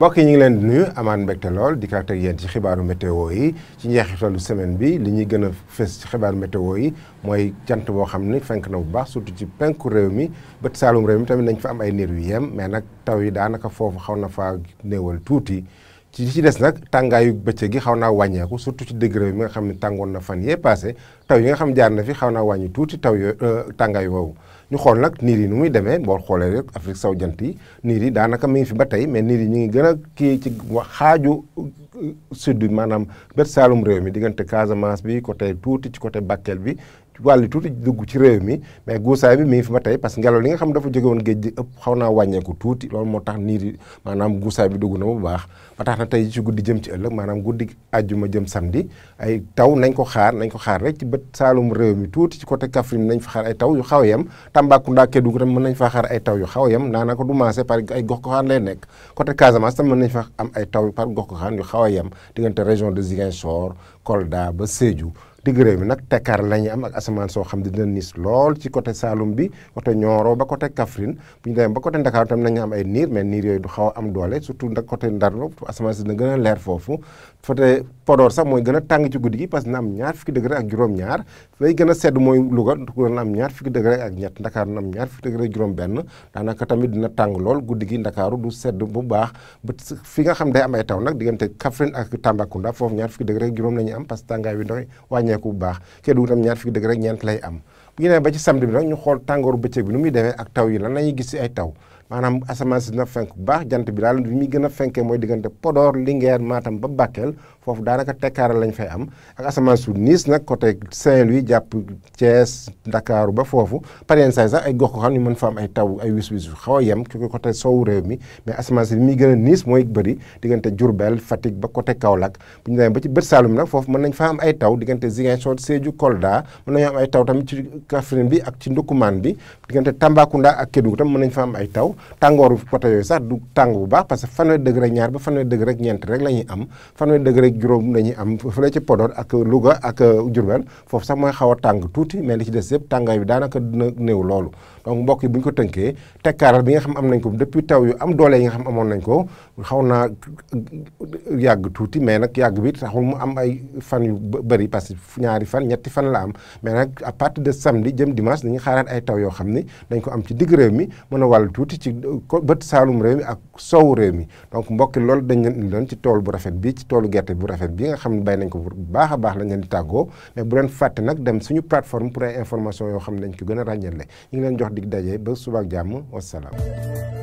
mbokk yi ñu ngi leen di nuyu amaan mbégte lool di ak yéen ci xibaaru météo yi ci njeexitalu semaine bi li ñuy gën a fës ci xibaaru météo yi mooy jant boo xam ni fenk na bu baax surtout ci penku réew mi bët saalum réew mi tamit nañ fa am ay niir yu yem mais nag taw yi daanaka foofu xaw na faa néewal tuuti ci des nag tàngaayu bëccëg gi xaw naa wàññeeku surtout ci degré bi nga xam ne tàngoon na fan yee passé taw yi nga xam jaar na fi xaw naa wàññi tuuti taw yooyu tàngaay woowu ñu xool nag niir yi nu muy demee boo xoolee rek Afrique sowu jant yi niir yi daanaka mi ngi fi ba tey mais niir yi ñu ngi gën a kii ci xaaju sud bi maanaam bët saalum réew mi diggante Casamance bi côté tuuti ci côté Bakel bi wàllu tuuti dugg ci réew mi mais guusaay bi mi ngi fi ba tey parce que ngelaw li nga xam dafa jóge woon géej gi ëpp xaw naa wàññeeku tuuti loolu moo tax niir yi maanaam guusaay bi dugg na bu baax ba tax na tey ci guddi jëm ci ëllëg maanaam guddi àjjuma jëm samedi ay taw nañ ko xaar rek ci bët saalum réew mi tuuti ci côté Kaffrine nañ fa xaar ay taw yu xaw a yem Tambacounda Kédougou tam mën nañ faa xaar ay taw yu xaw a yem daanaka du maase par ay gox goxaan lay nekk côté Casamance tam mën nañ fa am ay taw par gox goxaan yu xaw a yem diggante région de Ziguinchor Kolda ba Sédhiou digg réew mi nag tekkaar la ñuy am ak asamaan soo xam ne dina niis lool ci côté Saloum bi côté Nioro ba côté Kaffrine bu ñu demee ba côté Ndakaaru tam nañu am ay niir mais niir yooyu du xaw a am doole surtout nag côté Ndar asamaan si dina gën a leer foofu côté Podor sax mooy gën a tàng ci guddi gi parce que dina am ñaar fukki degré ak juróom-ñaar lay gën a sedd mooy Louga dina am ñaar fukki degré ak ñett Ndakaaru dina am ñaar fukki degré ak juróom-benn daanaka tamit dina tàng lool guddi gi Ndakaaru du sedd bu baax ba fi nga xam day am ay taw nag diggante Kaffrine ak Tambacounda foofu ñaar fukki degré ak juróom la ñuy am parce que tàngaay bi ndox wàññeeku bu baax Kédougou tam ñaar fukki degré rek ñeent lay am bu ñu nee ba ci samedi bi nag ñu xool tàngooru bëccëg bi nu muy demee ak taw yi lan la ñuy gis ci ay taw maanaam asamaan si dina fenk bu baax jant bi daal li muy gën a fenkee mooy diggante Podor Linguère Matam ba Bakel foofu daanaka tekkaaral lañ fay am ak asamaan su niis nag côté Saint-Louis jàpp Thiès Ndakaaru ba foofu par yenn saa sax ay gox ko xam ñu mën fa am ay taw ay wis-wis yu xaw a yem ci côté sowu réew mi mais asamaan si li muy gën a niis mooy bëri diggante Diourbel Fatick ba côté Kaolack bu ñu demee ba ci bët Saalum nag foofu mën nañ fa am ay taw diggante Ziguinchor Sédhiou Kolda mën nañu am ay taw tamit ci Kaffrine bi ak ci Ndoukoumane bi diggante Tambacounda ak Kédougou tam mën nañ fa am ay taw tàngooru côté yooyu sax du tàng bu baax parce que fanweeri degré ak ñaar ba fanweeri degré ak ñeent rek la ñuy am fanweeri degré ak juróom la ñuy am fële ci Podor ak Louga ak Diourbel foofu sax mooy xaw a tàng tuuti mais li ci des yëpp tàngaay bi daanaka dina néew loolu donc mbokk yi bu ñu ko tënkee tekkaaral bi nga xam am nañ ko depuis taw yu am doole yi nga xam amoon nañ ko xaw naa yàgg tuuti mais nag yàgg bi taxul mu am ay fan yu bëri parce que ñaari fan ñetti fan la am mais nag à partir de samedi jëm dimanche dañuy xaaraat ay taw yoo xam ni dañ ko am ci digg réew mi mën a wàll tuuti ci bët saalum réew mi ak sowu réew mi donc mbokki loolu dañ leen doon ci tool bu rafet bi ci toolu gerte bu rafet bi nga xam ne bay nañ ko bu baax a baax lañ leen di tàggoo mais bu leen fàtte nag dem suñu plateforme pour ay information yoo xam ne dañ ko gën a ràññale ñu ngi leen jox dig daje ba suba ak jàmm wasalaam